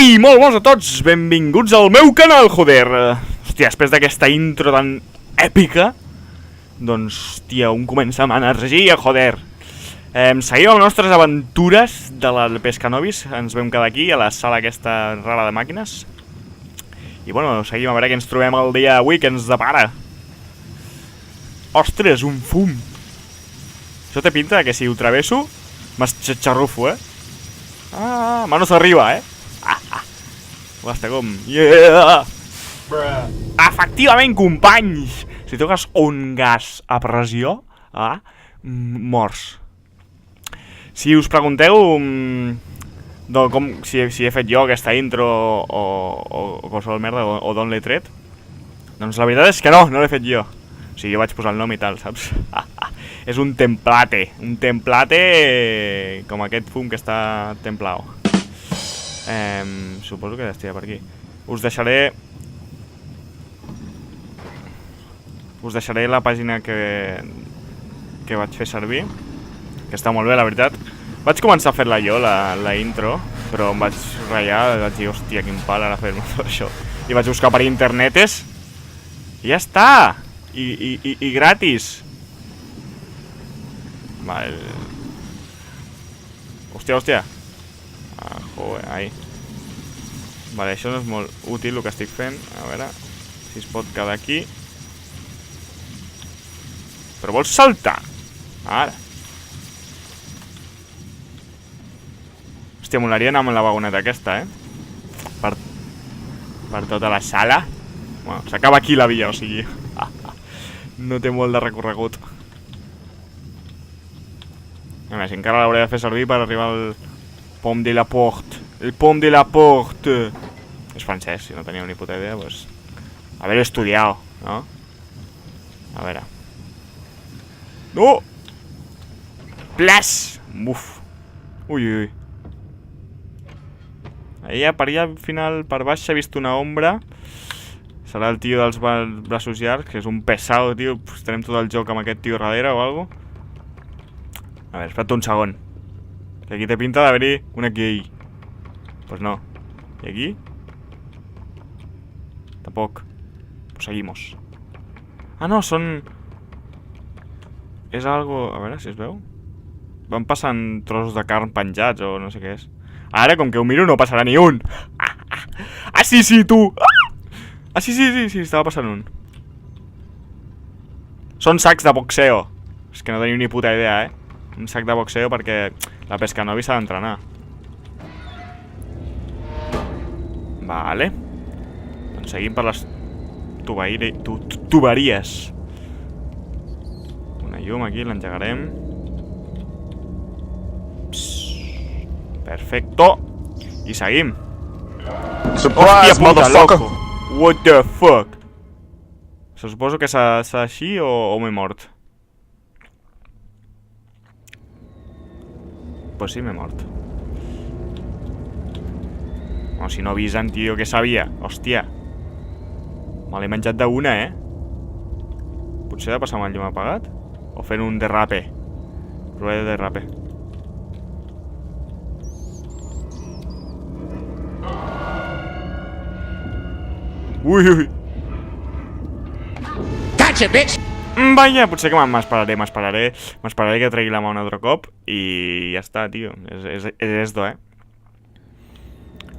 I molt bons a tots, benvinguts al meu canal, joder. Hòstia, després d'aquesta intro tan èpica, doncs, hòstia, un comença amb energia, joder. Seguim amb les nostres aventures de la Pescanobis. Ens vam quedar aquí, a la sala aquesta rara de màquines. I bueno, seguim a veure què ens trobem el dia avui, que ens depara. Ostres, un fum. Això té pinta que si ho travesso m'esxarrufo, Ah, manos arriba, Basta com... Yeah! Efectivament, companys! Si toques un gas a pressió, morts. Si us pregunteu si he fet jo aquesta intro o qualsevol merda, o d'on l'he tret, doncs la veritat és que no l'he fet jo. O sigui, jo vaig posar el nom i tal, saps? És un template com aquest fum que està templao. Suposo que estigui per aquí. Us deixaré la pàgina que vaig fer servir, que està molt bé, la veritat. Vaig començar a fer-la jo, la intro, però em vaig ratllar, vaig dir, hòstia, quin pal ara fer-me tot això. I vaig buscar per internetes i ja està! I gratis. Vale. Hòstia. Joder, ahí. Vale, això no és molt útil el que estic fent. A veure si es pot quedar aquí. Però vols saltar? Ara. Hòstia, molaria anar amb la vagoneta aquesta, per tota la sala. Bueno, s'acaba aquí la via, o sigui... No té molt de recorregut. A més, encara l'hauré de fer servir per arribar al Pont de la Porte. El Pont de la Porte. És francès, si no teníeu ni puta idea, pues... Haver estudiado, ¿no? A veure. No! Plas! Uf. Ui. Per allà, al final, per baix, he vist una ombra. Serà el tio dels braços llargs, que és un pesado, tio. Estarem tot el joc amb aquest tio darrere o algo. A veure, espera't un segon. Que aquí té pinta d'haver-hi una aquí. Pues no. I aquí? Tampoc. Pues seguimos. Ah, no, són... És algo... A veure si es veu. Van passant trossos de carn penjats o no sé què és. Ara, com que ho miro, no passarà ni un. Sí, tu! Sí, estava passant un. Són sacs de boxeo. És que no teniu ni puta idea, Un sac de boxeo perquè la Pescanobis s'ha d'entrenar. Vale. Doncs seguim per les tuberies. Una llum aquí, l'engegarem. Perfecto. I seguim. Surprise, motherfucker! What the fuck? Se suposo que s'ha així o m'he mort? Pues sí, m'he mort. O si no avisen, tio, que sabia. Hòstia. Me l'he menjat d'una, Potser he de passar amb el llum apagat? O fent un derrape? Prova de derrape. Ui. Gotcha, bitch! Vaja, potser que m'esperaré que tregui la mà un altre cop i ja està, tio. És esto,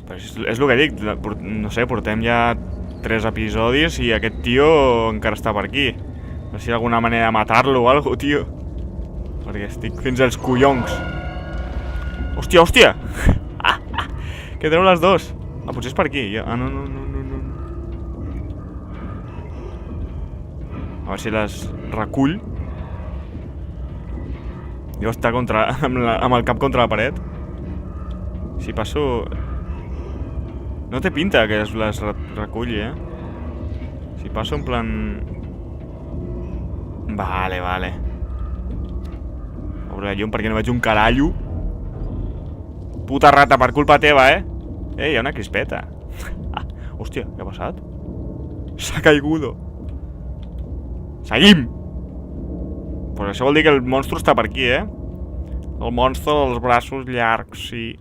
Però és el que dic, no sé, portem ja 3 episodis i aquest tio encara està per aquí. A veure si hi ha alguna manera de matar-lo o alguna cosa, tio. Perquè estic fins als collons. Hòstia! Que treu les dos. Potser és per aquí. No. A veure si les recull. Deu estar amb el cap contra la paret. Si passo... No té pinta que les reculli, Si passo en plan... Vale. Obre la llum perquè no veig un carallo. Puta rata, per culpa teva, Hi ha una crispeta. Hòstia, què ha passat? S'ha caigudo. Seguim! Pues això vol dir que el monstru està per aquí, El monstru dels braços llargs, sí.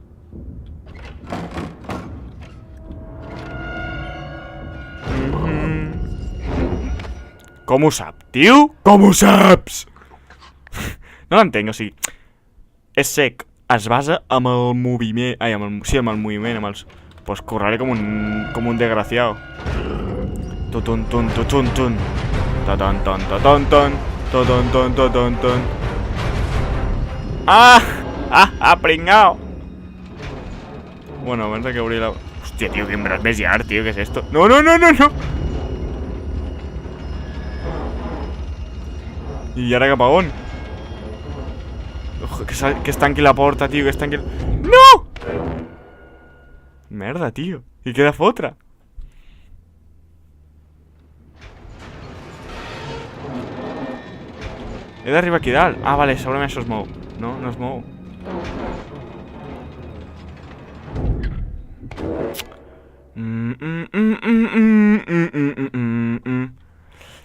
Com ho sap, tio? Com ho saps? No l'entenc, o sigui... És sec, es basa amb el moviment... Ai, amb el moviment, amb els... Pues correré com un desgraciado. Tutun, tun, tutun, tun. Toton, ton, toton, ton. Toton, ton, toton, ton. Ah! Ah, pringao! Bueno, abans de que obri la... Hòstia, tio, quin brot més llarg, tio, què és esto? No, no, no, no, no! I ara cap a on? Que es tanqui la porta, tio, que es tanqui... No! Merda, tio. I què he de fotre? He d'arribar aquí dalt. Ah, vale, segurament això es mou. No, no es mou.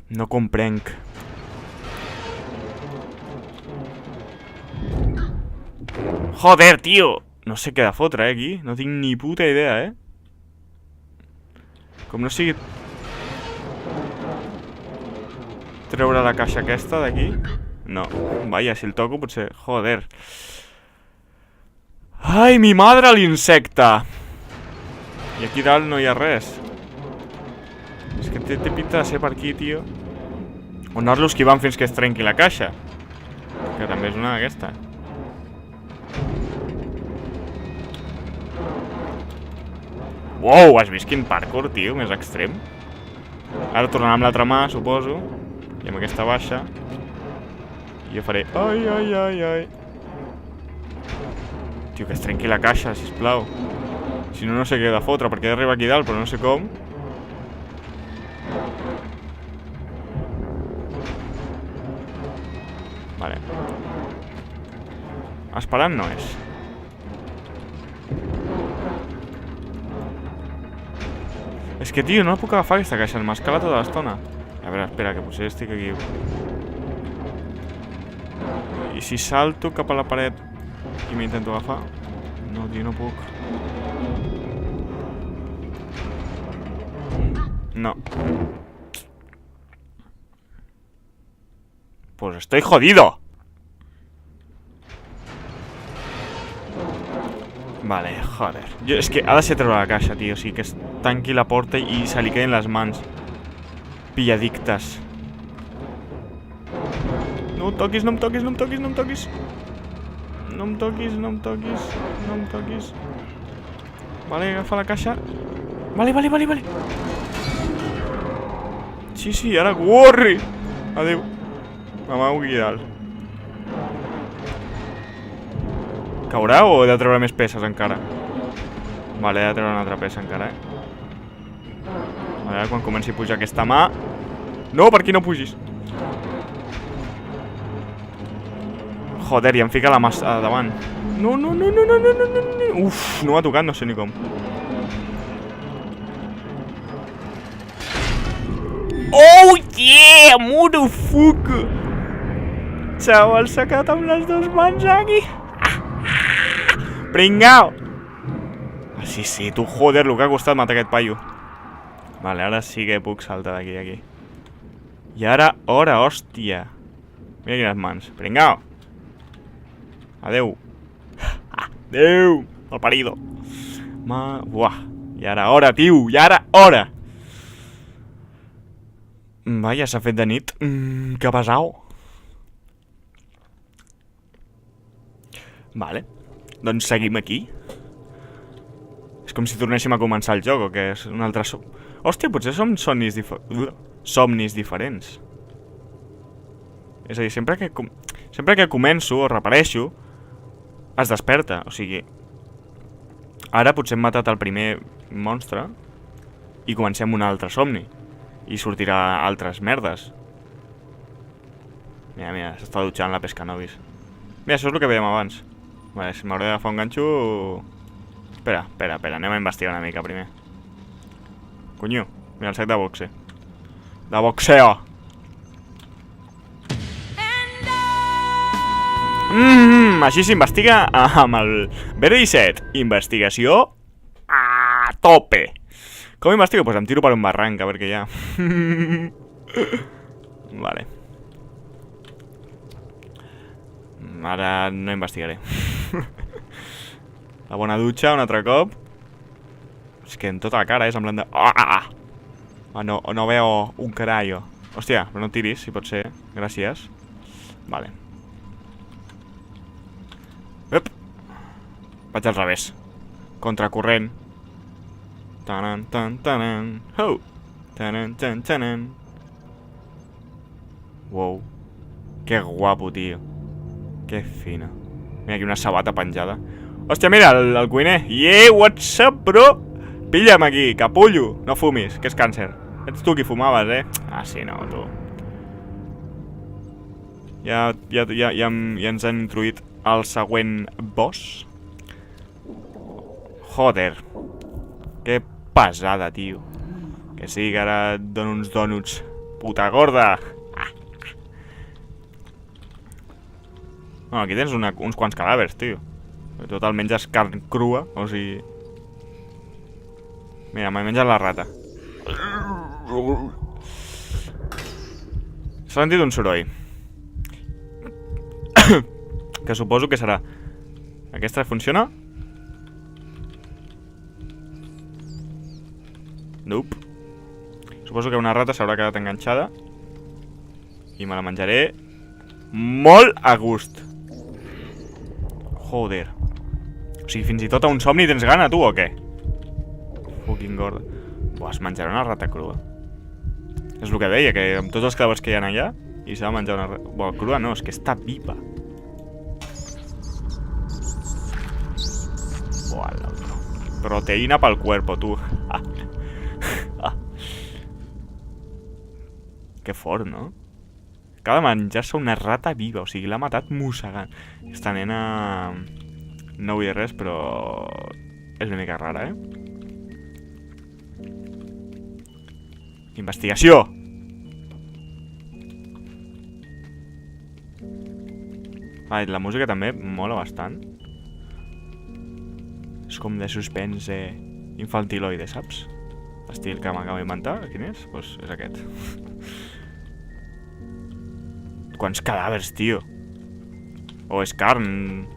No comprenc. Joder, tio! No sé què de fotre, aquí. No tinc ni puta idea, Com no sigui... Treure la caixa aquesta d'aquí? No. Vaja, si el toco potser... Joder. Ai, mi madre, l'insecte! I aquí dalt no hi ha res. És que té pinta de ser per aquí, tio. O anar-lo esquivant fins que es trenqui la caixa. Que també és una d'aquesta. Wow, has vist quin parkour, tio, més extrem? Ara tornarà amb l'altra mà, suposo. I amb aquesta baixa. I jo faré... Ai, ai, ai, ai. Tio, que es trenqui la caixa, sisplau. Si no, no sé què he de fotre, perquè he d'arribar aquí dalt, però no sé com. Vale. Esperant no és. És que, tio, no puc agafar aquesta caixa, m'ha escalat tota l'estona. A veure, espera, que potser estic aquí. I si salto cap a la paret i m'intento agafar? No, tio, no puc. No. Pues estoy jodido. Vale, joder. És que ha de ser treure la caixa, tio. O sigui, que es tanqui la porta i se li queden les mans pilladictes. No em toquis, no em toquis, no em toquis, no em toquis. No em toquis, no em toquis, no em toquis. Vale, agafa la caixa. Vale, vale, vale, vale. Sí, sí, ara corri. Adéu. M'amago aquí dalt. Caurà o he de treure més peces encara? Vale, he de treure una altra peça encara, Vale, quan comenci a pujar aquesta mà... No, per aquí no pugis. Joder, i em fica la mà davant. No, no, no, no, no, no, no, no. Uf, no m'ha tocat, no sé ni com. Oh, yeah, motherfucker! Xaval, s'ha quedat amb les dues mans aquí. Pringao! Sí, sí, tu, joder, el que ha costat matar aquest paio. Vale, ara sí que puc saltar d'aquí a aquí. I ara, hòstia. Mira quines mans. Pringao! Adeu. Adeu! El parido. Buah. I ara, hora, tio! I ara, hora! Vaja, s'ha fet de nit. Que pesau. Vale. Doncs seguim aquí. És com si tornéssim a començar el joc, o que és un altre... Hòstia, potser som somnis diferents. És a dir, sempre que començo o reapareixo, es desperta. O sigui, ara potser hem matat el primer monstre i comencem un altre somni. I sortirà altres merdes. Mira, mira, s'està dutxant la pescanovis. Mira, això és el que veiem abans. Vale, si m'hauré d'agafar un ganxo... Espera, anem a investigar una mica primer. Conyo, mira el sac de boxe. De boxeo! Així s'investiga amb el Verdi 7. Investigació a tope. Com investigo? Pues em tiro per un barranc, a veure què hi ha. Vale. Ara no investigaré. La bona dutxa, un altre cop. És que en tota la cara, semblant de... no veo un carallo. Hòstia, però no tiris, si pot ser. Gràcies. Vale. Ep. Vaig al revés. Contracorrent. Tanan, tan, tanan. Ho! Tanan, tan, tanan. Wow. Que guapo, tio. Que fina. Mira aquí una sabata penjada. Hòstia, mira, el cuiner. Yeah, what's up, bro? Pilla'm aquí, capullo. No fumis, que és càncer. Ets tu qui fumaves, eh? Ah, sí, no, tu. Ja ens han introduït el següent boss. Joder. Que pesada, tio. Que sí, que ara et dono uns dònuts. Puta gorda. Bueno, aquí tens uns quants cadàvers, tio. Tot el menges carn crua, o sigui... Mira, m'he menjat la rata. S'ha sentit un soroll. Que suposo que serà... Aquesta funciona? Nope. Suposo que una rata s'haurà quedat enganxada. I me la menjaré... molt a gust. Joder. O sigui, fins i tot a un somni tens gana, tu, o què? Fucking gorda. Buah, es menjarà una rata crua. És el que deia, que amb tots els cadàvers que hi ha allà, i s'ha de menjar una rata... Buah, crua no, és que està viva. Buah, l'altre. Proteïna pel cuerpo, tu. Que fort, no? Acaba de menjar-se una rata viva, o sigui, l'ha matat mossegant. Aquesta nena... No vull dir res, però... És una mica rara, Investigació! La música també mola bastant. És com de suspens infantiloide, saps? L'estil que m'acabo d'inventar, quin és? Doncs és aquest. Quants cadàvers, tio. O és carn...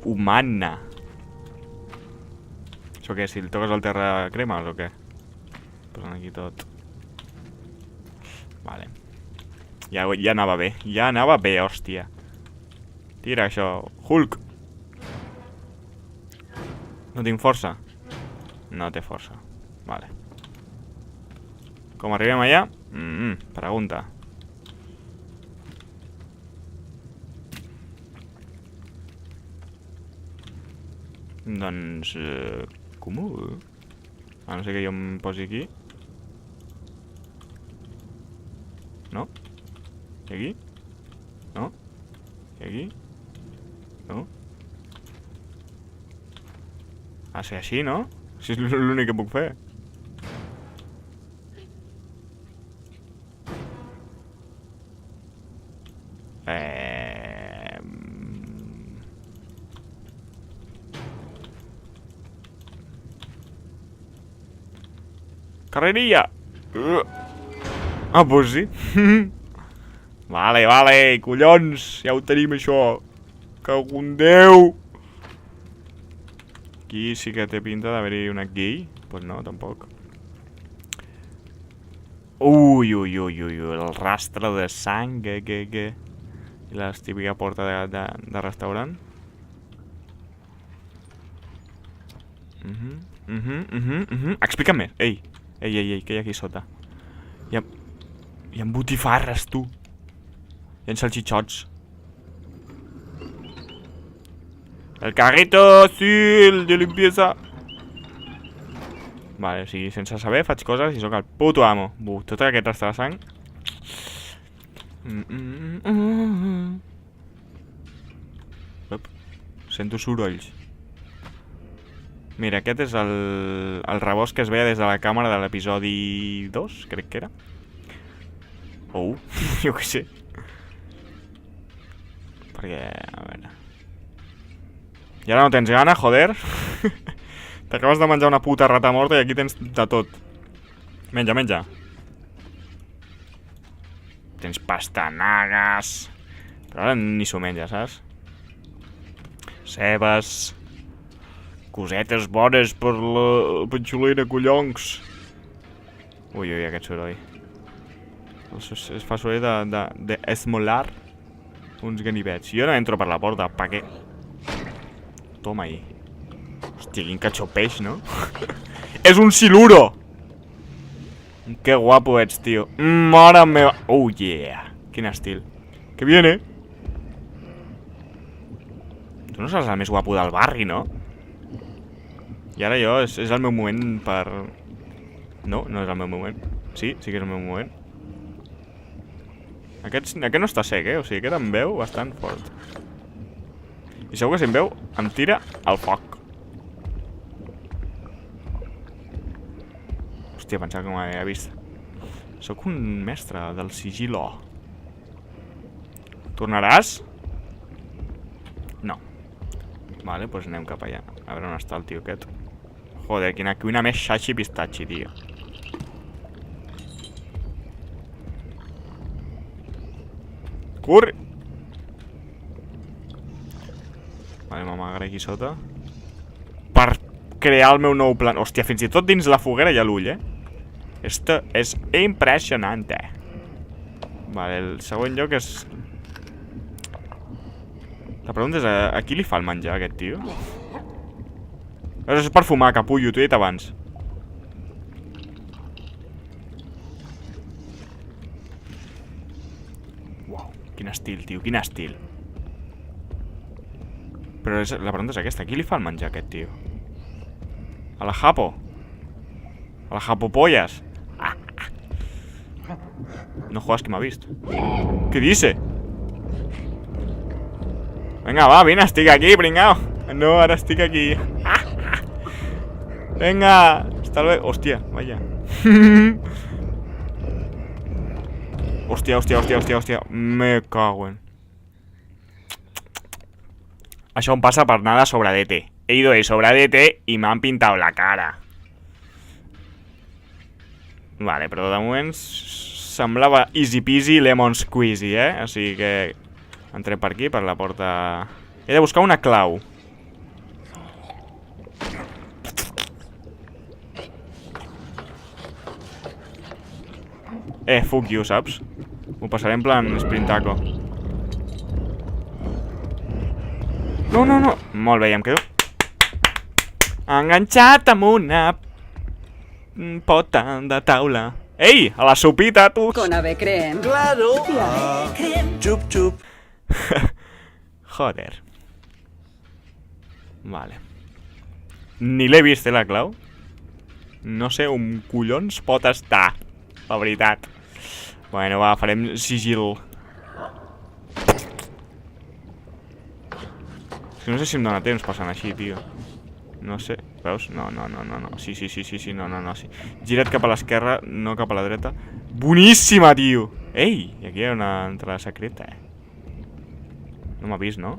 humana. Això què? Si el toques al terra cremes o què? Posant aquí tot. Vale. Ja anava bé. Ja anava bé, hòstia. Tira això. Hulk. No tinc força? No té força. Vale. Com arribem allà? Pregunta. Doncs... comú? A no ser que jo em posi aquí. No? I aquí? No? I aquí? No? Ha de ser així, no? Si és l'únic que puc fer. Carrerilla! Ah, pues sí. Vale, collons! Ja ho tenim, això. Cago en Déu! Aquí sí que té pinta d'haver-hi una gay. Pues no, tampoc. Ui, el rastre de sang, I la típica porta de restaurant. Explica'm més, ei, què hi ha aquí sota? Hi ha botifarres, tu. Hi ha salchichots. El carrito, sí, el de limpieza. Vale, o sigui, sense saber faig coses i sóc el puto amo. Tot aquest rastre de sang. Sento sorolls. Mira, aquest és el rebost que es veia des de la càmera de l'episodi 2, crec que era. Oh, jo què sé. Perquè, a veure... I ara no tens gana, joder? T'acabes de menjar una puta rata morta i aquí tens de tot. Menja. tens pastanagues... Però ara ni s'ho menja, saps? Cebes... Cosetes bones per la petxolera, collons. Ui, aquest soroll. Es fa soroll d'esmolar uns ganivets. Jo no entro per la porta, pa què? Toma ahí. Hòstia, quin catxopeix, no? És un siluro! Que guapo ets, tio. Mare meva. Oh, yeah. Quin estil. Que viene. Tu no seràs el més guapo del barri, no? I ara jo, és el meu moment per... No, no és el meu moment. Sí, sí que és el meu moment. Aquest no està sec, O sigui, aquest em veu bastant fort. I segur que si em veu, em tira al foc. Hòstia, pensava que m'havia vist. Sóc un mestre del sigilo. Tornaràs? No. Vale, doncs anem cap allà. A veure on està el tio aquest. Joder, quina cuina més xaxi pistatxi, tio. Corre! Vale, m'amagaré aquí sota. Per crear el meu nou plan. Hòstia, fins i tot dins la foguera hi ha l'ull, Esto és impressionant, Vale, el següent lloc és... La pregunta és, a qui li fa el menjar, aquest tio? És per fumar, capullo, t'ho he dit abans. Uau, quin estil, tio, quin estil. Però la pregunta és aquesta, a qui li fa el menjar, aquest tio? A la Japo? A la Japopollas? No jodas que m'ha vist. ¿Qué dice? Venga, va, vine, estic aquí, pringao. No, ara estic aquí. Venga, hasta luego. Hòstia, vaya. Hòstia. Me cago en... Això em passa per nada sobre DT. He ido de sobre DT i m'han pintat la cara. Vale, però de moment semblava easy peasy lemon squeezy, O sigui que entrem per aquí, per la porta... He de buscar una clau. Fuck you, saps? M'ho passaré en plan sprintaco. No. Molt bé, ja em quedo enganxat amb una pota de taula. Ei, a la sopita, tu! Con ave creme. Claro. Chup, chup. Joder. Vale. Ni l'he vist, la clau. No sé on collons pot estar, la veritat. Bueno, va, farem sigil. És que no sé si em dóna temps passant així, tio. No sé, veus? No. Sí, no. Sí. Gira't cap a l'esquerra, no cap a la dreta. Boníssima, tio! Ei, i aquí hi ha una entrada secreta, No m'ha vist, no?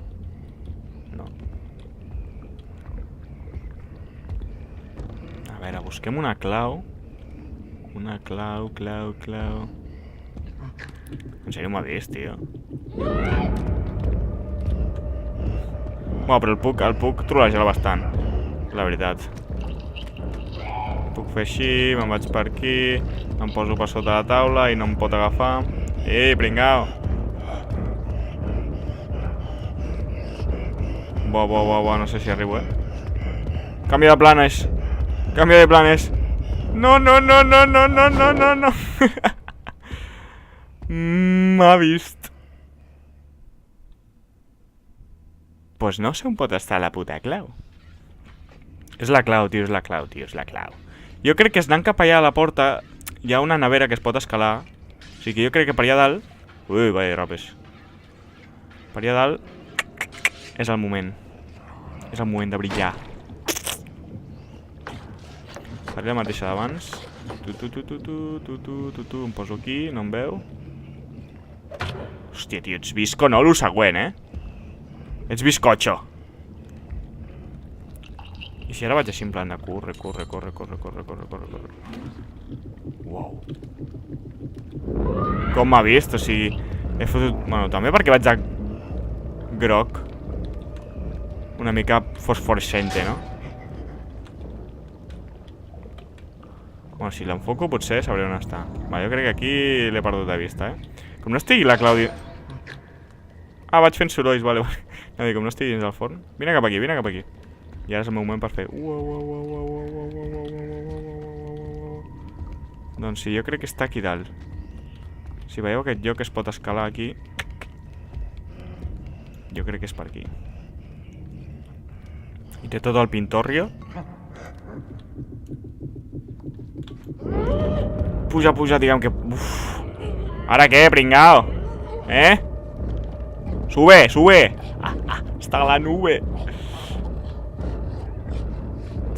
No. A veure, busquem una clau. Una clau. En sèrio m'ha vist, tio? Bueno, però el puc trolejar bastant, la veritat. Puc fer així, me'n vaig per aquí, em poso per sota la taula i no em pot agafar. Ei, pringao! Bo, no sé si arribo, Canvia de planes! No! M'ha vist. Pues no sé on pot estar la puta clau. És la clau, tio, és la clau. Jo crec que anant cap allà a la porta hi ha una nevera que es pot escalar. O sigui que jo crec que per allà dalt... Ui, vaya rapes. Per allà dalt és el moment. És el moment de brillar. Faré la mateixa d'abans. Em poso aquí, no em veu. Hòstia, tio, ets visco, no? Lo següent, Ets bizcocho. I si ara vaig així en plan de corre. Uau. Com m'ha vist? O sigui, he fotut... Bueno, també perquè vaig de groc. Una mica fosforescente, no? Bueno, si l'enfoco potser sabré on està. Va, jo crec que aquí l'he perdut de vista, Com no estigui la Clàudia... Ah, vaig fent sorolls, vale. No, com no estigui dins del forn. Vine cap aquí, vine cap aquí. I ara és el meu moment per fer... Doncs sí, jo crec que està aquí dalt. Si veieu aquest lloc es pot escalar aquí, jo crec que és per aquí. I té tot el pintorrio. Puja, puja, diguem que... Uf. Ara què, pringao? Sube, sube. Està a la nube.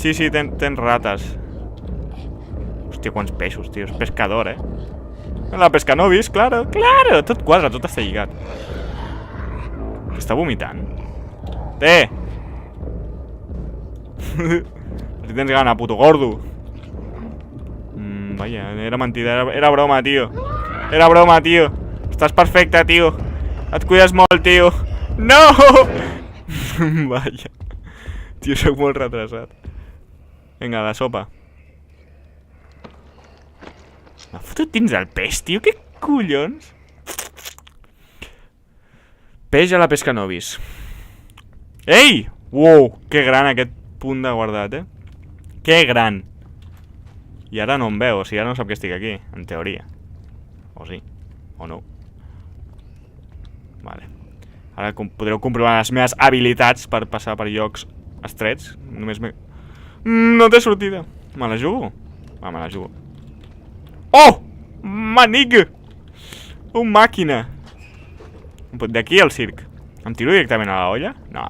Sí, tens rates. Hòstia, quants peixos, tio. És pescador, La pescanovis, claro. Tot quadra, tot està lligat. Està vomitant. Si tens gana, puto gordo. Vaya, era mentida, era broma, tio. Era broma, tio. Estàs perfecte, tio. Et cuides molt, tio. No! Vaya. Tio, soc molt retrasat. Vinga, la sopa. M'ha fotut dins del peix, tio. Què collons? Peix a la pescanovis. Ei! Wow, que gran aquest punt de guardat, Que gran. I ara no em veu, o sigui, ara no sap que estic aquí, en teoria. O sí, o no. Vale. Ara podreu comprovar les meves habilitats per passar per llocs estrets. Només me... No té sortida. Me la jugo? Va, me la jugo. Oh! Manig! Un màquina. D'aquí al circ. Em tiro directament a la olla? No.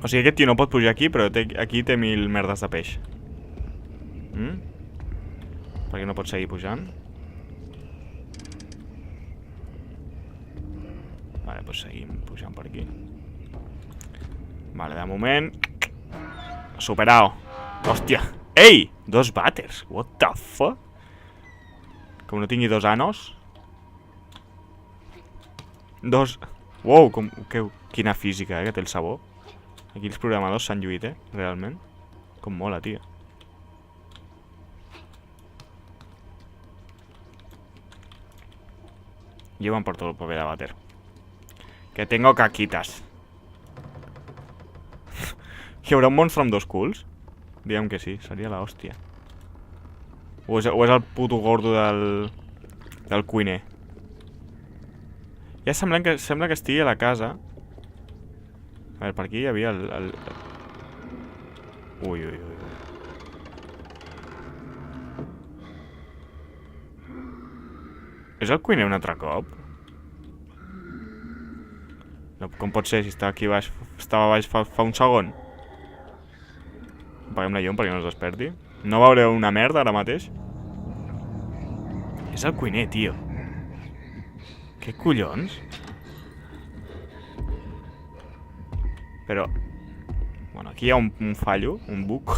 O sigui, aquest tio no pot pujar aquí, però aquí té 1000 merdes de peix. Per què no pot seguir pujant? Vale, doncs seguim pujant per aquí. Vale, de moment... Superado. Hòstia. Ei! 2 vàters. What the fuck? Com no tingui 2 anos. 2... Wow, quina física, que té el sabó. Aquí els programadors s'han lluit, realment. Com mola, tio. Jo m'emporto el paper de vàter. Que tengo caquitas. Hi haurà un monstre amb 2 culs? Diguem que sí, seria la hòstia. O és el puto gordo del cuiner. Ja sembla que estigui a la casa. A veure, per aquí hi havia el... Ui. És el cuiner un altre cop? No, com pot ser si estava aquí baix, estava baix fa un segon? Apaguem la llum perquè no es desperti. No veuré una merda ara mateix? És el cuiner, tio. Què collons? Però... Bueno, aquí hi ha un fallo, un bug.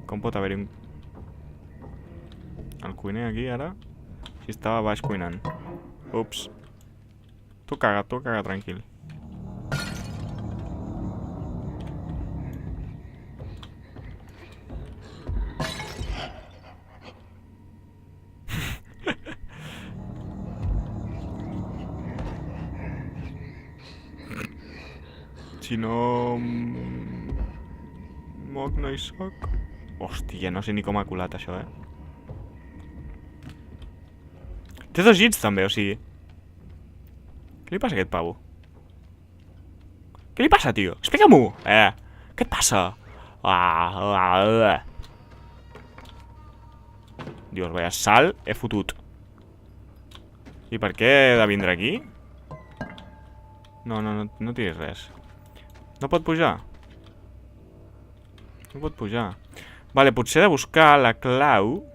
Com pot haver-hi un... El cuiner aquí ara... Si estava baix cuinant. Ups. Tu caga, tranquil. Si no... Moc no hi soc. Hòstia, no sé ni com ha colat això, Té 2 gits també, o sigui... Què li passa a aquest pavo? Què li passa, tio? Explica-m'ho! Què et passa? Dios, vaya sal he fotut. I per què he de vindre aquí? No tiris res. No pot pujar? No pot pujar. Vale, potser he de buscar la clau.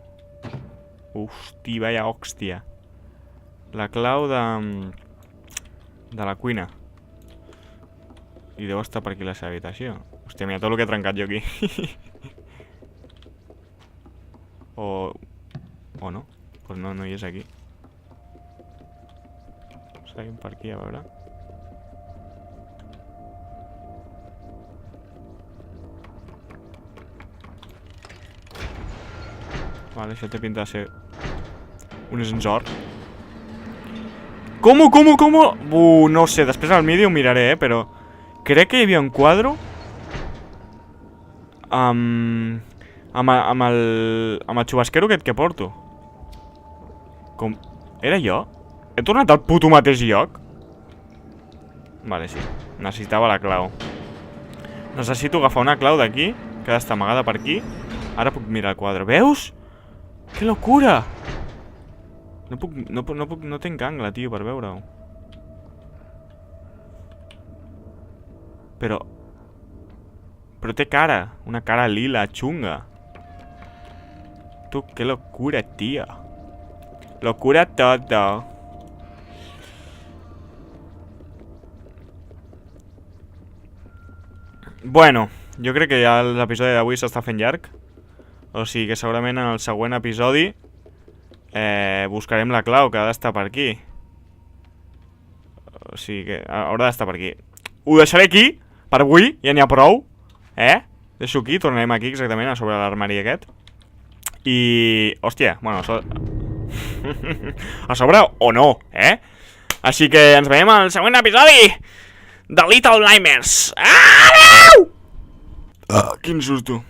Hosti, vaya hòstia. La clau de la cuina. I deu estar per aquí la seva habitació. Hòstia, mira tot el que he trencat jo aquí. O no. Pues no, no hi és aquí. Seguim per aquí, a veure. Vale, això té pinta de ser un ascensor. ¿Cómo? No sé, després al vídeo ho miraré, però crec que hi havia un quadre amb el xubasquero aquest que porto. Com? Era jo? He tornat al puto mateix lloc? Vale, sí. Necessitava la clau. Necessito agafar una clau d'aquí, que ha d'estar amagada per aquí. Ara puc mirar el quadre. Veus? Que locura! No tinc angle, tio, per veure-ho. Però té cara. Una cara lila, xunga. Tu, que locura, tia. Locura todo. Bueno, jo crec que ja l'episodi d'avui s'està fent llarg. O sigui que segurament en el següent episodi buscarem la clau, que ha d'estar per aquí. O sigui que haurà d'estar per aquí. Ho deixaré aquí, per avui, ja n'hi ha prou. Deixo aquí, tornarem aquí exactament a sobre l'armari aquest. I... hòstia, bueno, a sobre o no, Així que ens veiem al següent episodi de Little Nightmares. Adeu! Quin susto.